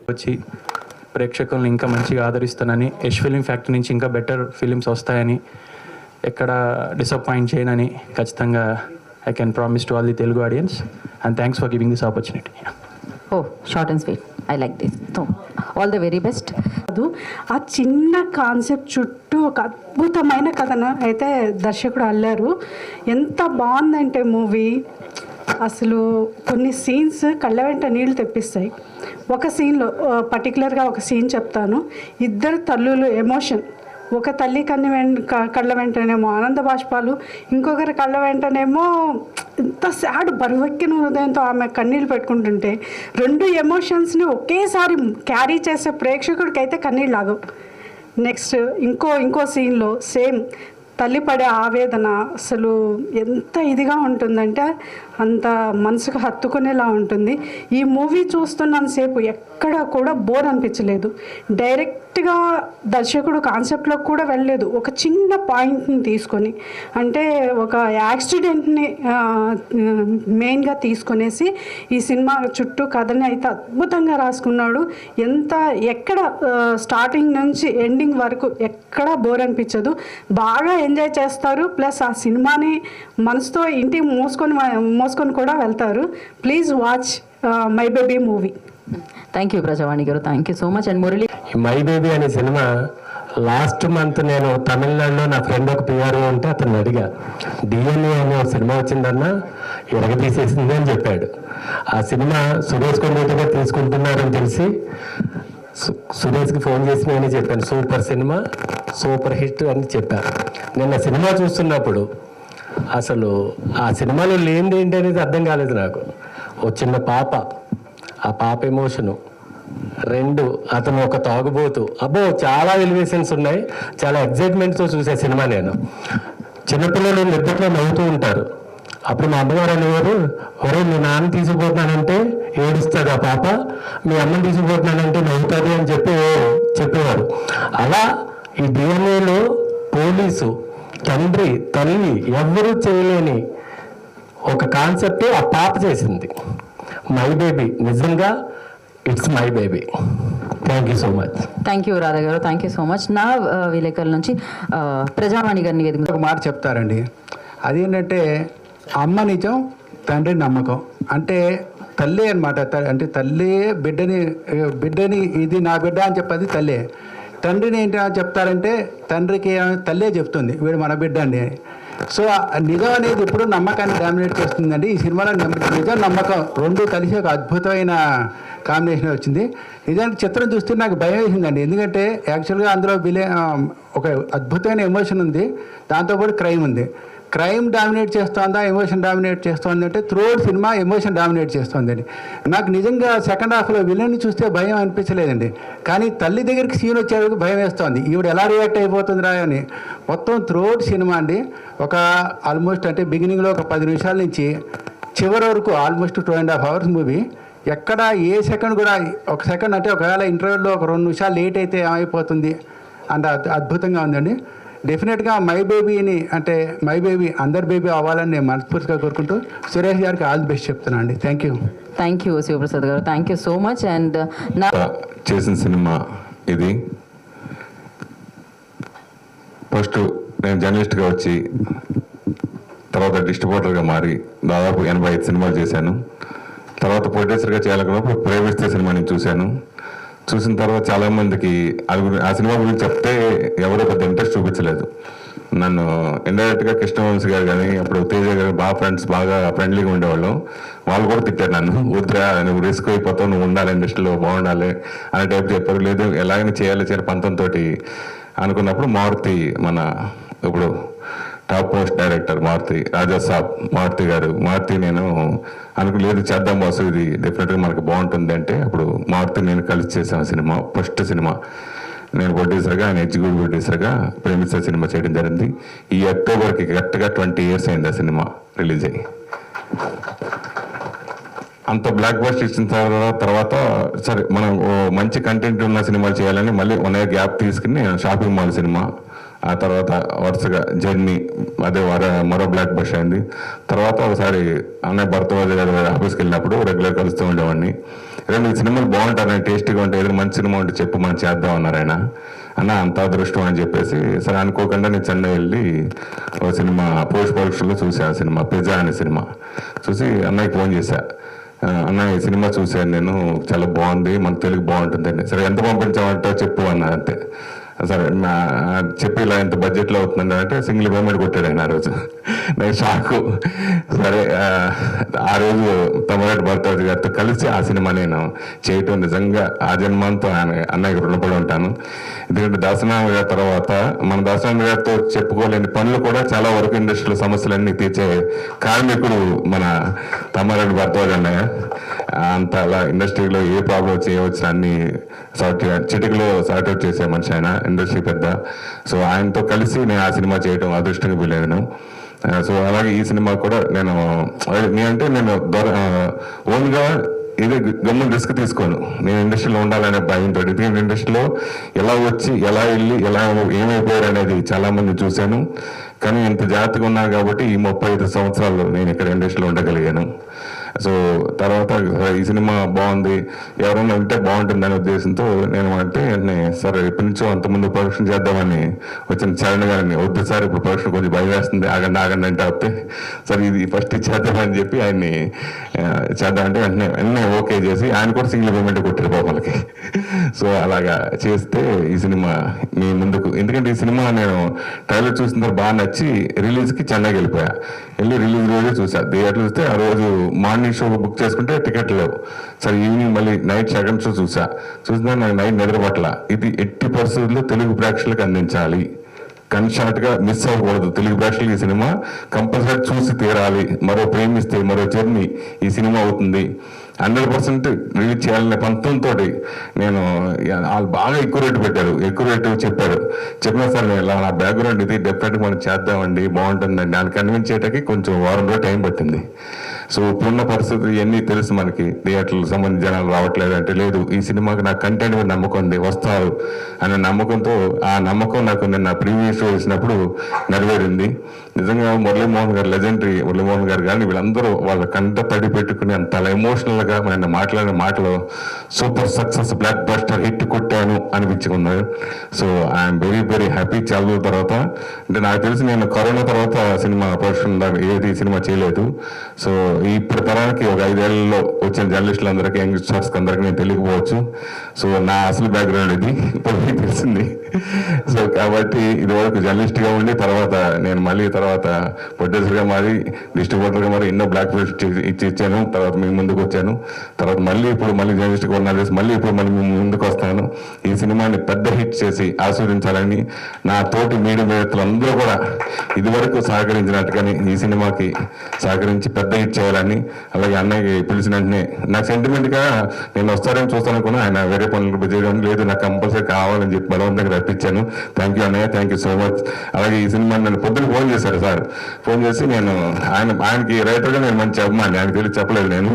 వచ్చి ప్రేక్షకులను ఇంకా మంచిగా ఆదరిస్తానని, యష్ ఫిలిం ఫ్యాక్టరీ నుంచి ఇంకా బెటర్ ఫిలిమ్స్ వస్తాయని, ఎక్కడ డిసప్పాయింట్ చేయనని ఖచ్చితంగా I can promise to all the Telugu audience. And thanks for giving this opportunity. Oh short and sweet, I like this. All the very best. ఆ చిన్న కాన్సెప్ట్ చుట్టూ ఒక అద్భుతమైన కథను అయితే దర్శకుడు అల్లారు. ఎంత బాగుందంటే మూవీ, అసలు కొన్ని సీన్స్ కళ్ళ వెంట నీళ్ళు తెప్పిస్తాయి. ఒక సీన్లో పర్టికులర్గా ఒక సీన్ చెప్తాను. ఇద్దరు తల్లులు ఎమోషన్, ఒక తల్లి కళ్ళ వెంటనేమో ఆనంద బాష్పాలు, ఇంకొకరి కళ్ళ వెంటనేమో ఎంత సాడ్ బరువెక్కిన హృదయంతో ఆమె కన్నీళ్ళు పెట్టుకుంటుంటే, రెండు ఎమోషన్స్ని ఒకేసారి క్యారీ చేసే ప్రేక్షకుడికి అయితే కన్నీళ్ళు ఆగవు. నెక్స్ట్ ఇంకో సీన్లో సేమ్ తల్లి పడే ఆవేదన అసలు ఎంత ఇదిగా ఉంటుందంటే అంత మనసుకు హత్తుకునేలా ఉంటుంది. ఈ మూవీ చూస్తున్నంతసేపు ఎక్కడ కూడా బోర్ అనిపించలేదు. డైరెక్ట్గా దర్శకుడు కాన్సెప్ట్లోకి కూడా వెళ్ళలేదు. ఒక చిన్న పాయింట్ని తీసుకొని, అంటే ఒక యాక్సిడెంట్ని మెయిన్గా తీసుకొనేసి ఈ సినిమా చుట్టూ కథని అయితే అద్భుతంగా రాసుకున్నాడు. ఎక్కడ స్టార్టింగ్ నుంచి ఎండింగ్ వరకు ఎక్కడా బోర్ అనిపించదు. బాగా ఎంజాయ్ చేస్తారు. ప్లస్ ఆ సినిమాని మనసుతో ఇంటికి మోసుకొని కూడా వెళ్తారు. Please watch my baby movie. Thank you Prajavani గారు, thank you so much. And Murali, my baby అనే సినిమా లాస్ట్ మంత్ నేను తమిళనాడులో నా ఫ్రెండ్ ఒక పిఆర్ఓ ఉంటే అతను అడిగా, డిఎన్ఏ అనే ఒక సినిమా వచ్చిందన్నా ఎరగతీసేసింది అని చెప్పాడు. ఆ సినిమా సురేష్ కొండగా తీసుకుంటున్నారని తెలిసి సురేష్కి ఫోన్ చేసి నేనే చెప్పాను, సూపర్ సినిమా, సూపర్ హిట్ అని చెప్పాను. నిన్న సినిమా చూస్తున్నప్పుడు అసలు ఆ సినిమాలో లేనిది ఏంటి అనేది అర్థం కాలేదు నాకు. ఓ చిన్న పాప, ఆ పాప ఎమోషను, రెండు అతను ఒక తాగుబోతు, అబ్బో చాలా ఎలివేషన్స్ ఉన్నాయి. చాలా ఎగ్జైట్మెంట్తో చూసే సినిమా నేను. చిన్నపిల్లలు నిద్రలో నవ్వుతూ ఉంటారు. అప్పుడు మా అమ్మగారు అనేవారు, ఒరే మీ నాన్న తీసుకుపోతున్నానంటే ఏడుస్తుంది ఆ పాప, మీ అమ్మని తీసుకుపోతున్నానంటే నవ్వుతుంది అని చెప్పేవారు. అలా ఈ డిఎన్ఏలో పోలీసు, తండ్రి, తల్లి ఎవ్వరూ చేయలేని ఒక కాన్సెప్ట్ ఆ పాప చేసింది. మై బేబీ, నిజంగా it's my baby. Thank you so much. Thank you Radha గారు, థ్యాంక్ యూ సో మచ్. నా విలేకరుల నుంచి ప్రజావాణి గారిని ఒక మాట చెప్తారండి. అదేంటంటే అమ్మ నిజం, తండ్రి నమ్మకం. అంటే తల్లి అనమాట. అంటే తల్లి బిడ్డని ఇది నా బిడ్డ అని చెప్పేది తల్లే. తండ్రిని ఏంటి చెప్తారంటే తండ్రికి తల్లే చెప్తుంది వీడు మన బిడ్డ అండి. సో నిజం అనేది ఎప్పుడు నమ్మకాన్ని డామినేట్ చేస్తుందండి. ఈ సినిమాలో నిజం, నమ్మకం రెండు కలిసి ఒక అద్భుతమైన కాంబినేషన్ వచ్చింది. నిజానికి చిత్రం చూస్తే నాకు భయం వేసిందండి. ఎందుకంటే యాక్చువల్గా అందులో ఒక అద్భుతమైన ఎమోషన్ ఉంది, దాంతోపాటు క్రైమ్ ఉంది. క్రైమ్ డామినేట్ చేస్తుందా, ఎమోషన్ డామినేట్ చేస్తుంది అంటే త్రూఅవుట్ సినిమా ఎమోషన్ డామినేట్ చేస్తుందండి. నాకు నిజంగా సెకండ్ హాఫ్లో విలన్ని చూస్తే భయం అనిపించలేదండి. కానీ తల్లి దగ్గరికి సీన్ వచ్చేందుకు భయం వేస్తుంది, ఈవిడ ఎలా రియాక్ట్ అయిపోతుంది రా అని. మొత్తం త్రూఅవుట్ సినిమా అండి ఒక ఆల్మోస్ట్ అంటే బిగినింగ్లో ఒక 10 నిమిషాల నుంచి చివరి వరకు ఆల్మోస్ట్ 2.5 hours మూవీ. ఎక్కడ ఏ సెకండ్ కూడా, ఒక సెకండ్ అంటే ఒకవేళ ఇంటర్వ్యూలో ఒక 2 నిమిషాలు లేట్ అయితే ఏమైపోతుంది అంత అద్భుతంగా ఉందండి. డెఫినెట్గా మై బేబీని, అంటే మై బేబీ అందరి బేబీ అవ్వాలని నేను మనస్ఫూర్తిగా కోరుకుంటూ సురేష్ గారికి ఆల్ ది బెస్ట్ చెప్తున్నాను అండి. Thank you. Thank you Shivaprasad గారు, thank you so much. And నా చేసిన సినిమా ఇది. ఫస్ట్ నేను జర్నలిస్ట్గా వచ్చి తర్వాత డిస్ట్రిబ్యూటర్గా మారి దాదాపు 85 సినిమాలు చేశాను. తర్వాత ప్రొడ్యూసర్గా చేయాలనుకున్నప్పుడు ప్రేమిస్తే సినిమా నేను చూసిన తర్వాత చాలామందికి ఆ సినిమా గురించి చెప్తే ఎవరో పెద్ద ఇంట్రెస్ట్ చూపించలేదు. నన్ను ఇండైరెక్ట్గా కృష్ణవంశీ గారు కానీ అప్పుడు తేజ గారు బాగా ఫ్రెండ్లీగా ఉండేవాళ్ళం. వాళ్ళు కూడా తిట్టారు నన్ను, వద్దురా నువ్వు రిస్క్ అయిపోతావు, నువ్వు ఉండాలి ఇండస్ట్రీలో, బాగుండాలి అనే టైప్ చెప్పారు. లేదు ఎలాగైనా చేయాలి పంతంతో అనుకున్నప్పుడు మారుతి, మన ఇప్పుడు టాప్ మోస్ట్ డైరెక్టర్ మారుతి గారు, నేను లేదు చేద్దాం బాసు, ఇది డెఫినెట్గా మనకు బాగుంటుంది అంటే అప్పుడు మారుతి నేను కలిసి చేశాను సినిమా. ఫస్ట్ సినిమా నేను ప్రొడ్యూసర్గా, ఆయన ఎగ్జిక్యూటివ్ ప్రొడ్యూసర్గా ప్రేమిస్తే సినిమా చేయడం జరిగింది. ఈ అక్టోబర్కి కరెక్ట్గా 20 years అయింది ఆ సినిమా రిలీజ్ అయ్యి. అంత బ్లాక్ బస్టర్ ఇచ్చిన తర్వాత సరే మనం మంచి కంటెంట్ ఉన్న సినిమాలు చేయాలని మళ్ళీ 1 year గ్యాప్ తీసుకుని షాపింగ్ మాల్ సినిమా ఆ తర్వాత వరుసగా జర్నీ, అదే మరో బ్లాక్ బస్టర్ అయింది. తర్వాత ఒకసారి అన్నయ్య భరద్వాజ్ గారు ఆఫీస్కి వెళ్ళినప్పుడు రెగ్యులర్ కలుస్తూ ఉండేవాడిని. రెండు సినిమాలు బాగుంటారు, టేస్టీగా ఉంటాయి, ఏదైనా మంచి సినిమా ఉంటే చెప్పు మనం చేద్దాం అన్నారు ఆయన. అన్న అంత అదృష్టం అని చెప్పేసి సరే అనుకోకుండా నేను చెన్నై వెళ్ళి ఒక సినిమా పోస్ట్ ప్రొడక్షన్లో చూసా. ఆ సినిమా పిజ్జా అనే సినిమా చూసి అన్నయ్యకి ఫోన్ చేశా. అన్న ఈ సినిమా చూశాను నేను, చాలా బాగుంది, మన తెలుగు బాగుంటుందండి. సరే ఎంత పంపించామంటో చెప్పు అన్న. అంతే. సరే చెప్పి ఇలా ఎంత బడ్జెట్లో అవుతుందండి అంటే సింగిల్ పేమెంట్ కొట్టాడు ఆయన ఆ రోజు. నేను షాకు. సరే ఆ రోజు తమ్మరెడ్డి భరద్వాజ్ గారితో కలిసి ఆ సినిమా నేను చేయటం నిజంగా ఆ జన్మంతో అన్నయ్యకి రుణపడి ఉంటాను. ఎందుకంటే దాసనారాయణ గారి తర్వాత మన దాసనారాయణ గారితో చెప్పుకోలేని పనులు కూడా చాలా వరకు ఇండస్ట్రీలో సమస్యలన్నీ తీర్చే కార్మికుడు మన తమ్మారెడ్డి భరద్వాజ్ అన్నయ్య. అంత అలా ఇండస్ట్రీలో ఏ ప్రాబ్లం చేయవచ్చిన అన్ని చిటికలో సార్ట్అవుట్ చేసే మనిషి ఆయన, ఇండస్ట్రీ పెద్ద. సో ఆయనతో కలిసి నేను ఆ సినిమా చేయడం అదృష్టంగా వీలేదు. సో అలాగే ఈ సినిమా కూడా నేను ఓన్గా ఇది గమ్మున రిస్క్ తీసుకోను. నేను ఇండస్ట్రీలో ఉండాలనే భయంతో, ఎందుకంటే ఇండస్ట్రీలో ఎలా వచ్చి ఎలా వెళ్ళి ఎలా ఏమైపోయారు అనేది చాలా మంది చూశాను. కానీ ఇంత జాగ్రత్తగా ఉన్నాను కాబట్టి ఈ 35 సంవత్సరాలు నేను ఇక్కడ ఇండస్ట్రీలో ఉండగలిగాను. సో తర్వాత ఈ సినిమా బాగుంది, ఎవరైనా ఉంటే బాగుంటుందనే ఉద్దేశంతో నేను అంటే సరే ఇప్పటి నుంచో అంతకుముందు ప్రొడక్షన్ చేద్దామని వచ్చిన చరణ్ గారిని, వద్దు సార్ ఇప్పుడు ప్రొడక్షన్ కొంచెం భయం వేస్తుంది, ఆగండి ఆగండి అంటే వస్తే సరే ఇది ఫస్ట్ చేద్దామని చెప్పి ఆయన్ని చేద్దామంటే వెంటనే ఓకే చేసి ఆయన కూడా సింగిల్ పేమెంట్ కొట్టారు బాబులకి. సో అలాగా చేస్తే ఈ సినిమా మీ ముందుకు, ఎందుకంటే ఈ సినిమా నేను ట్రైలర్ చూసిన తర్వాత బాగా నచ్చి రిలీజ్కి చెన్నైకి వెళ్ళి రిలీజ్ రోజే చూసా. థియేటర్ చూస్తే ఆ రోజు మార్నింగ్ షో బుక్ చేసుకుంటే టికెట్ లేవు. సరే ఈవినింగ్ మళ్ళీ నైట్ సెకండ్ షో చూసినా నాకు నైట్ నిద్రపట్ల. ఇది ఎట్టి పరిస్థితుల్లో తెలుగు ప్రేక్షకులకు అందించాలి, కన్షార్ట్గా మిస్ అవ్వకూడదు. తెలుగు ప్రేక్షకులు ఈ సినిమా కంపల్సరీ చూసి తీరాలి. మరో ప్రేమిస్తే మరో జర్నీ ఈ సినిమా అవుతుంది. 100% రిలీజ్ చేయాలనే పంతంతో నేను వాళ్ళు బాగా ఎక్కువ రేటు పెట్టారు, ఎక్కువ రేటు చెప్పినా సార్ నేను ఇలా నా బ్యాక్గ్రౌండ్ ఇది డెఫినెట్గా మనం చేద్దామండి బాగుంటుందండి దాన్ని కన్విన్స్ చేయడానికి కొంచెం వారం రోజులు టైం పట్టింది. సో ఇప్పుడున్న పరిస్థితులు ఇవన్నీ తెలుసు మనకి, థియేటర్లకు సంబంధించి జనాలు రావట్లేదు అంటే లేదు, ఈ సినిమాకి నాకు కంటెంట్ మీద నమ్మకం ఉంది, వస్తారు అనే నమ్మకంతో ఆ నమ్మకం నాకు నిన్న ప్రీమియర్ షో వేసినప్పుడు నెరవేరింది. నిజంగా మురళీమోహన్ గారు, లెజెండరీ మురళీమోహన్ గారు కానీ వీళ్ళందరూ వాళ్ళ కంట తడి పెట్టుకుని అంత ఎమోషనల్గా ఆయన మాట్లాడిన మాటలు super success blockbuster hit కొట్టాను అనిపించుకున్నారు. So I'm very very happy. చాలా రోజుల తర్వాత అంటే నాకు తెలిసి నేను కరోనా తర్వాత సినిమా ప్రొడక్షన్ ఏది సినిమా చేయలేదు. సో ఇప్పుడు తరానికి ఒక 5 ఏళ్లలో వచ్చిన జర్నలిస్టులందరికీ, యంగ్స్టర్స్కి అందరికీ నేను తెలియకపోవచ్చు. సో నా అసలు బ్యాక్గ్రౌండ్ ఇది ఇప్పుడు తెలిసింది. సో కాబట్టి ఇది వరకు జర్నలిస్ట్గా ఉండి తర్వాత నేను మళ్ళీ తర్వాత ప్రొడ్యూసర్గా మారి, డిస్ట్రిబ్యూటర్గా మారి ఎన్నో బ్లాక్ బస్టర్ ఇచ్చాను. తర్వాత మీ ముందుకు వచ్చాను. తర్వాత మళ్ళీ జర్నలిస్ట్గా ఉన్నాను, మళ్ళీ ఇప్పుడు మళ్ళీ ముందుకు వస్తాను. ఈ సినిమాని పెద్ద హిట్ చేసి ఆస్వాదించాలని నా తోటి మీడియా మిత్రులందరూ కూడా ఇదివరకు సహకరించినట్టుగానే ఈ సినిమాకి సహకరించి పెద్ద హిట్ చేయాలని, అలాగే అన్నయ్యకి పిలిచిన వెంటనే నాకు సెంటిమెంట్గా నేను వస్తారని చూస్తాను కూడా ఆయన వేరే పనులు బిజీగా లేదు, నాకు కంపల్సరీ కావాలని చెప్పి బలవంతంగా రప్పించాను. థ్యాంక్ యూ అన్నయ్య, థ్యాంక్ యూ సో మచ్. అలాగే ఈ సినిమా నన్ను పొద్దున్న ఫోన్ చేశారు సార్. ఫోన్ చేసి నేను ఆయనకి రైటర్గా నేను మంచి అభిమాని, ఆయనకి తెలిసి చెప్పలేదు. నేను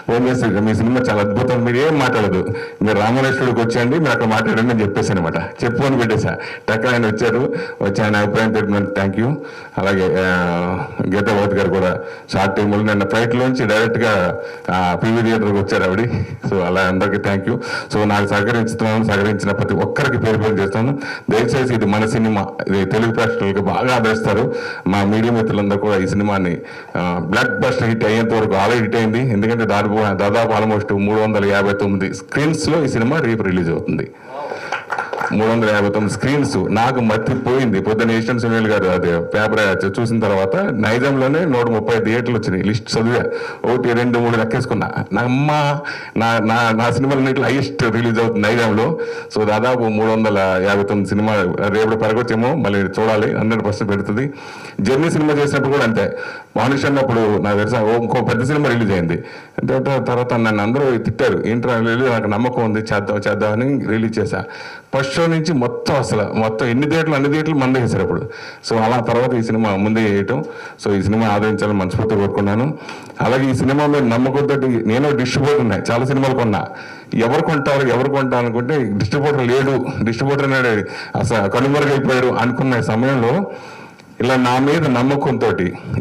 ఫోన్ చేసి మీ సినిమా చాలా అద్భుతం, మీరు ఏం మాట్లాడదు, మీరు రామలేశ్వరుడికి వచ్చేయండి, మీరు అక్కడ మాట్లాడండి అని చెప్పేసి అనమాట. చెప్పుకొని పెట్టేసా. టక్క ఆయన వచ్చి ఆయన అభిప్రాయం తెలిపినందుకు థ్యాంక్ యూ. అలాగే గీతా భగత్ గారు కూడా షార్ట్ టైంలో నిన్న ఫ్లైట్లోంచి డైరెక్ట్గా పీవీ థియేటర్కి వచ్చారు ఆవిడ. సో అలా అందరికీ థ్యాంక్ యూ. సో నాకు సహకరించిన ప్రతి ఒక్కరికి పేరు చేస్తాను. దయచేసి ఇది మన సినిమా, ఇది తెలుగు ప్రేక్షకులకి బాగా ఆదరిస్తారు. మా మీడియా మిత్రులందరూ కూడా ఈ సినిమాని బ్లాక్ బస్టర్ హిట్ అయ్యేంత వరకు ఆల్రెడీ హిట్ అయింది. ఎందుకంటే దాదాపు ఆల్మోస్ట్ 359 స్క్రీన్స్లో ఈ సినిమా రిలీజ్ అవుతుంది. 359 స్క్రీన్స్. నాకు మర్చిపోయింది. పొద్దున్న ఏషియన్ సునీల్ గారు అది పేపర్ చూసిన తర్వాత నైజాంలోనే 130 థియేటర్లు వచ్చినాయి. లిస్ట్ చదివా, 1, 2, 3 లెక్కేసుకున్నా. నా సినిమాలన్నింటిలో హైయెస్ట్ రిలీజ్ అవుతుంది నైజాంలో. సో దాదాపు 359 సినిమా. రేపు పెరగొచ్చేమో, మళ్ళీ చూడాలి, 100% పెడుతుంది. జర్నీ సినిమా చేసినప్పుడు కూడా అంతే. మనిషి అన్నప్పుడు నాకు తెలిసి ఇంకో పెద్ద సినిమా రిలీజ్ అయింది. తర్వాత నన్ను అందరూ తిట్టారు, ఏంట్రా రిలీజ్, నాకు నమ్మకం ఉంది, చేద్దామని రిలీజ్ చేశా. ఫస్ట్ షో నుంచి మొత్తం ఎన్ని థియేటర్లు మందే వేశారు అప్పుడు. సో అలా తర్వాత ఈ సినిమా ముందే వేయటం, సో ఈ సినిమా ఆదరించాలని మనస్ఫూర్తిగా కోరుకున్నాను. అలాగే ఈ సినిమా మీద నమ్మకంతో నేను డిస్ట్రిబ్యూటర్ ఉన్నాయి, చాలా సినిమాలు కొన్నా. ఎవరు కొంటారు అనుకుంటే డిస్ట్రిబ్యూటర్ లేడు, డిస్ట్రిబ్యూటర్ అన్నాడు, అసలు కనుమరుగైపోయాడు అనుకున్న సమయంలో ఇలా నా మీద నమ్మకంతో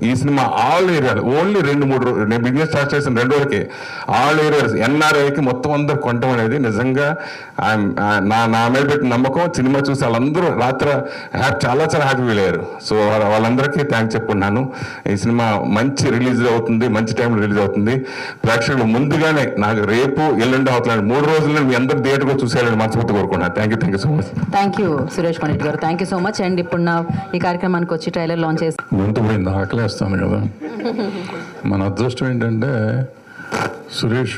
ఈ సినిమా ఆల్ ఏరియాలు ఓన్లీ 2-3 నేను బిజినెస్ స్టార్ట్ చేసిన 2 వరకే ఆల్ ఏరియాస్ ఎన్ఆర్ఐకి మొత్తం అందరూ కొనటం అనేది నిజంగా నా మీద పెట్టిన నమ్మకం. సినిమా చూసి వాళ్ళందరూ రాత్రి చాలా హ్యాపీ ఫీల్ అయ్యారు. సో వాళ్ళందరికీ థ్యాంక్స్ చెప్పుకున్నాను. ఈ సినిమా మంచి రిలీజ్ అవుతుంది, మంచి టైంలో రిలీజ్ అవుతుంది. ప్రేక్షకులు ముందుగానే నాకు రేపు ఎల్లుండి అవుతున్నాడు 3 రోజుల్లో మీ అందరూ థియేటర్గా చూసేయాలని మనస్ఫూర్తి కోరుకున్నాను. Thank you so much. Thank you Suresh Pandit గారు, thank you so much. And ఇప్పుడు నా ఈ కార్యక్రమానికి వచ్చి ట్రైలర్ లాంచ్ చేసి గొంతు పోయింది, ఆకలేస్తాను కదా. మన అదృష్టం ఏంటంటే సురేష్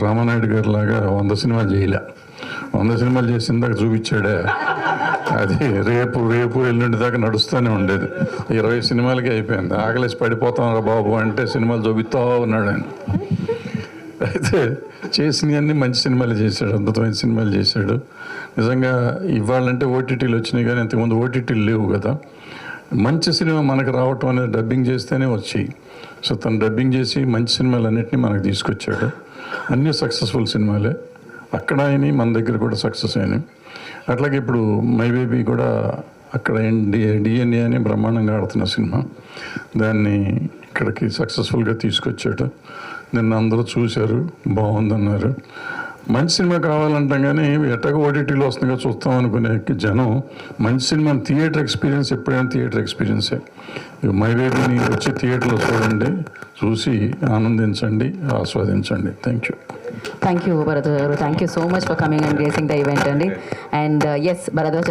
రామానాయుడు గారి లాగా 100 సినిమాలు చేయలే. 100 సినిమాలు చేసిన దాకా చూపించాడే, అది రేపు ఎల్లుండి దాకా నడుస్తూనే ఉండేది. 20 సినిమాలకి అయిపోయింది. ఆకలేసి పడిపోతాం రా బాబు అంటే సినిమాలు చూపిస్తా ఉన్నాడు ఆయన. అయితే చేసినవన్నీ మంచి సినిమాలు చేశాడు, అద్భుతమైన సినిమాలు చేశాడు. నిజంగా ఇవ్వాలంటే ఓటీటీలు వచ్చినాయి, కానీ ఇంతకుముందు ఓటీటీలు లేవు కదా. మంచి సినిమా మనకు రావటం అనేది డబ్బింగ్ చేస్తేనే వచ్చాయి. సో తను డబ్బింగ్ చేసి మంచి సినిమాలు అన్నింటినీ మనకు తీసుకొచ్చాడు. అన్నీ సక్సెస్ఫుల్ సినిమాలే, అక్కడ అయినాయి, మన దగ్గర కూడా సక్సెస్ అయినాయి. అట్లాగే ఇప్పుడు మై బేబీ కూడా అక్కడ డిఎన్ఏ అని బ్రహ్మాండంగా ఆడుతున్న సినిమా, దాన్ని ఇక్కడికి సక్సెస్ఫుల్గా తీసుకొచ్చాడు. నిన్న అందరూ చూశారు, బాగుందన్నారు. మంచి సినిమా కావాలంటాం, కానీ ఎట్టగా ఓటీటీలో వస్తుందిగా చూస్తాం అనుకునే జనం మంచి సినిమా థియేటర్ ఎక్స్పీరియన్స్ ఎప్పుడైనా థియేటర్ ఎక్స్పీరియన్సే. మై బేబీని వచ్చి థియేటర్లో చూడండి, చూసి ఆనందించండి, ఆస్వాదించండి. థ్యాంక్ యూ భరద్వాజ్ గారు, thank you so much for coming and gracing the event అండి. And S Bharadwaj